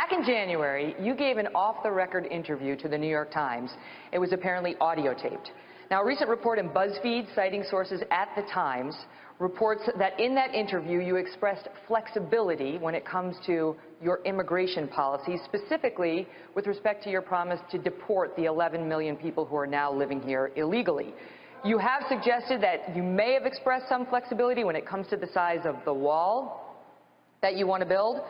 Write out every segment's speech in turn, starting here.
Back in January, you gave an off-the-record interview to the New York Times. It was apparently audio taped. Now, a recent report in BuzzFeed, citing sources at the Times, reports that in that interview you expressed flexibility when it comes to your immigration policy, specifically with respect to your promise to deport the 11 million people who are now living here illegally. You have suggested that you may have expressed some flexibility when it comes to the size of the wall that you want to build.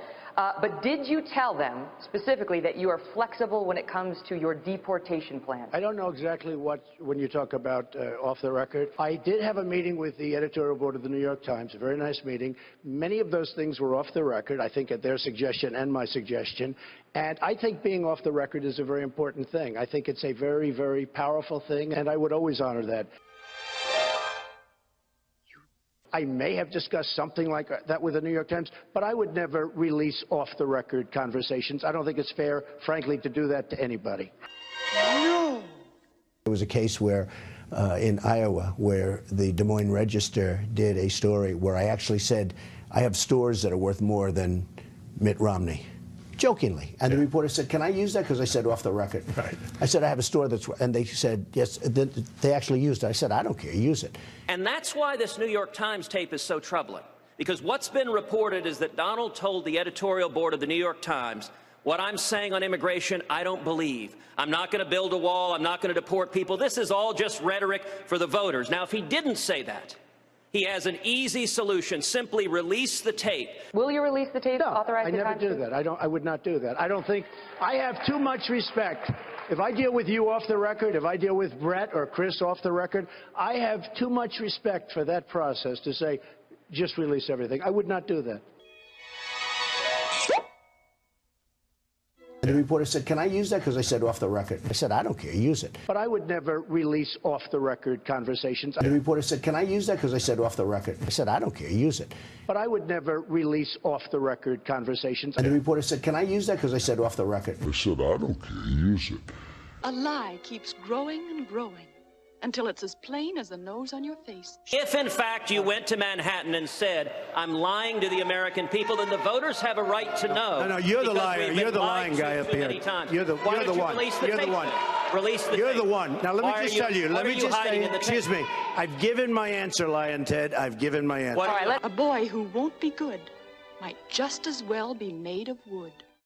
But did you tell them specifically that you are flexible when it comes to your deportation plan? I don't know exactly when you talk about off the record. I did have a meeting with the editorial board of the New York Times, a very nice meeting. Many of those things were off the record, I think at their suggestion and my suggestion. And I think being off the record is a very important thing. I think it's a very, very powerful thing, and I would always honor that. I may have discussed something like that with the New York Times, but I would never release off-the-record conversations. I don't think it's fair, frankly, to do that to anybody. No. There was a case where, in Iowa, where the Des Moines Register did a story where I actually said, I have stores that are worth more than Mitt Romney. Jokingly. And the reporter said, can I use that? Because I said off the record. Right. I said, I have a store that's, and they said, yes, they actually used it. I said, I don't care, use it. And that's why this New York Times tape is so troubling. Because what's been reported is that Donald told the editorial board of the New York Times, what I'm saying on immigration, I don't believe. I'm not going to build a wall. I'm not going to deport people. This is all just rhetoric for the voters. Now, if he didn't say that, he has an easy solution. Simply release the tape. Will you release the tape? No, I never do that. I would not do that. I don't think. I have too much respect. If I deal with you off the record, if I deal with Brett or Chris off the record, I have too much respect for that process to say, just release everything. I would not do that. And the reporter said, can I use that? Because I said off the record. I said, I don't care, use it. But I would never release off-the-record conversations. And the reporter said, can I use that? Because I said off the record. I said, I don't care, use it. But I would never release off-the-record conversations. And the reporter said, can I use that? Because I said off the record. I said, I don't care, use it. A lie keeps growing and growing until it's as plain as the nose on your face. If, in fact, you went to Manhattan and said, I'm lying to the American people, then the voters have a right to know. No, you're the liar. You're the lying guy up here. You're the one. You're the one. Release the tape. You're the one. Now, let me just tell you. Let me just say, excuse me. I've given my answer, Lion Ted. I've given my answer. A boy who won't be good might just as well be made of wood.